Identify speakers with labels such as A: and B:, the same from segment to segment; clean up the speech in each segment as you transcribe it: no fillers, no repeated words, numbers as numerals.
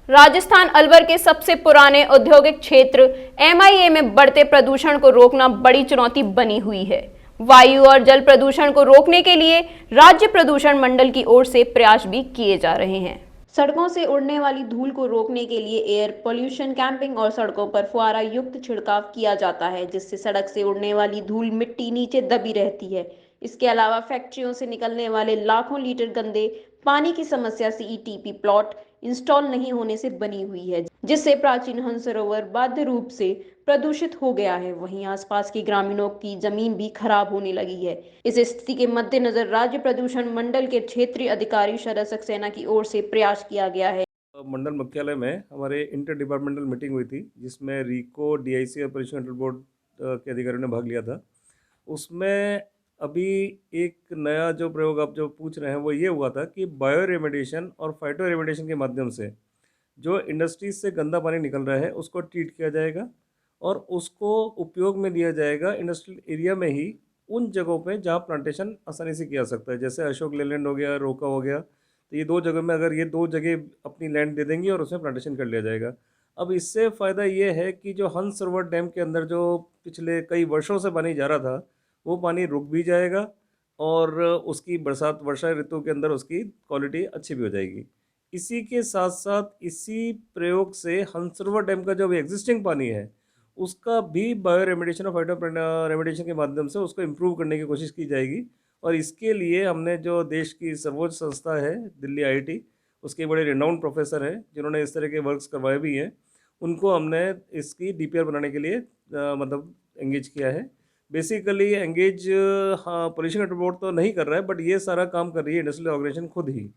A: राजस्थान अलवर के सबसे पुराने औद्योगिक क्षेत्र एमआईए में बढ़ते प्रदूषण को रोकना बड़ी चुनौती बनी हुई है। वायु और जल प्रदूषण को रोकने के लिए राज्य प्रदूषण मंडल की ओर से प्रयास भी किए जा रहे हैं। सड़कों से उड़ने वाली धूल को रोकने के लिए एयर पोल्यूशन कैंपिंग और सड़कों पर फुआरा युक्त छिड़काव किया जाता है, जिससे सड़क से उड़ने वाली धूल मिट्टी नीचे दबी रहती है। इसके अलावा फैक्ट्रियों से निकलने वाले लाखों लीटर गंदे पानी की समस्या सीईटीपी प्लॉट इंस्टॉल नहीं होने से बनी हुई है, जिससे प्राचीन हंस सरोवर बाध्य रूप से प्रदूषित हो गया है। वहीं आसपास के ग्रामीणों की जमीन भी खराब होने लगी है। इस स्थिति के मद्देनजर राज्य प्रदूषण मंडल के क्षेत्रीय अधिकारी शरद सक्सेना की ओर से प्रयास किया गया है।
B: मंडल मुख्यालय में हमारे इंटर डिपार्टमेंटल मीटिंग हुई थी, जिसमें रीको, डीआईसी और पोल्यूशन कंट्रोल बोर्ड के अधिकारियों ने भाग लिया था। उसमें अभी एक नया जो प्रयोग आप जो पूछ रहे हैं वो ये हुआ था कि बायो रेमेडिएशन और फाइटो रेमेडिएशन के माध्यम से जो इंडस्ट्रीज से गंदा पानी निकल रहा है उसको ट्रीट किया जाएगा और उसको उपयोग में लिया जाएगा इंडस्ट्रियल एरिया में ही, उन जगहों पे जहाँ प्लांटेशन आसानी से किया जा सकता है। जैसे अशोक लेलैंड हो गया, रोका हो गया, तो ये दो जगह में अगर ये दो जगह अपनी लैंड दे देंगी और उसमें प्लांटेशन कर लिया जाएगा। अब इससे फ़ायदा ये है कि जो हंस सरोवर डैम के अंदर जो पिछले कई वर्षों से पानी जा रहा था वो पानी रुक भी जाएगा और उसकी बरसात वर्षा ऋतु के अंदर उसकी क्वालिटी अच्छी भी हो जाएगी। इसी के साथ साथ इसी प्रयोग से हंस सरोवर डैम का जो भी एग्जिस्टिंग पानी है उसका भी बायो रेमेडिएशन और फाइटो रेमेडिएशन के माध्यम से उसको इम्प्रूव करने की कोशिश की जाएगी। और इसके लिए हमने जो देश की सर्वोच्च संस्था है दिल्ली आईआईटी, उसके बड़े रिनाउंड प्रोफेसर हैं जिन्होंने इस तरह के वर्क्स करवाए भी हैं, उनको हमने इसकी डीपीआर बनाने के लिए मतलब एंगेज किया है। बेसिकली एंगेज हाँ, पोल्यूशन कंट्रोल बोर्ड तो नहीं कर रहा है, बट ये सारा काम कर रही है इंडस्ट्रियल ऑर्गेनाइजेशन खुद ही।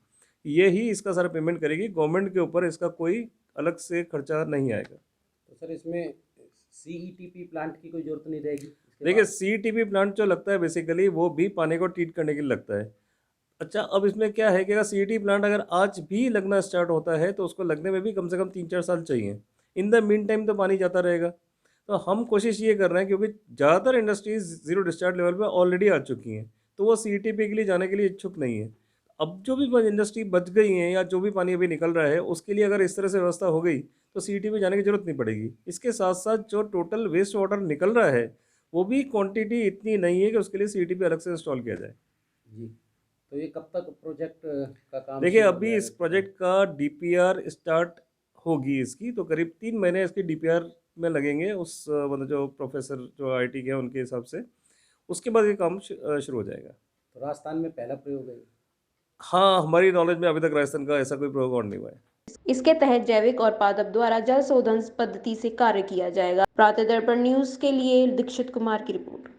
B: ये ही इसका सारा पेमेंट करेगी, गवर्नमेंट के ऊपर इसका कोई अलग से खर्चा नहीं आएगा।
C: तो सर इसमें सीईटीपी प्लांट की कोई ज़रूरत नहीं रहेगी?
B: देखिए सीईटीपी प्लांट जो लगता है बेसिकली वो भी पानी को ट्रीट करने के लिए लगता है। अच्छा, अब इसमें क्या है कि अगर सीईटी प्लांट अगर आज भी लगना स्टार्ट होता है तो उसको लगने में भी कम से कम 3-4 साल चाहिए। इन द मीन टाइम तो पानी जाता रहेगा। तो हम कोशिश ये कर रहे हैं क्योंकि ज़्यादातर इंडस्ट्रीज़ ज़ीरो डिस्चार्ज लेवल पे ऑलरेडी आ चुकी हैं, तो वो सीईटीपी के लिए जाने के लिए इच्छुक नहीं है। अब जो भी इंडस्ट्री बच गई हैं या जो भी पानी अभी निकल रहा है उसके लिए अगर इस तरह से व्यवस्था हो गई तो सीईटीपी जाने की ज़रूरत नहीं पड़ेगी। इसके साथ साथ जो टोटल वेस्ट वाटर निकल रहा है वो भी क्वांटिटी इतनी नहीं है कि उसके लिए सीईटीपी अलग से इंस्टॉल किया जाए।
C: जी, तो ये कब तक प्रोजेक्ट का काम
B: देखिए
C: शुरू हो
B: अभी इस
C: जाएगा?
B: प्रोजेक्ट का डीपीआर स्टार्ट होगी इसकी, तो करीब 3 महीने इसकी डीपीआर में लगेंगे उस मतलब जो प्रोफेसर जो आईआईटी के हैं उनके हिसाब से। उसके बाद ये काम शुरू हो जाएगा।
C: तो राजस्थान में पहला प्रयोग है ये।
B: हाँ, हमारी नॉलेज में अभी तक राजस्थान का ऐसा कोई प्रयोग और नहीं हुआ है।
A: इसके तहत जैविक और पादप द्वारा जल शोधन पद्धति से कार्य किया जाएगा। प्रातः दर्पण न्यूज के लिए दीक्षित कुमार की रिपोर्ट।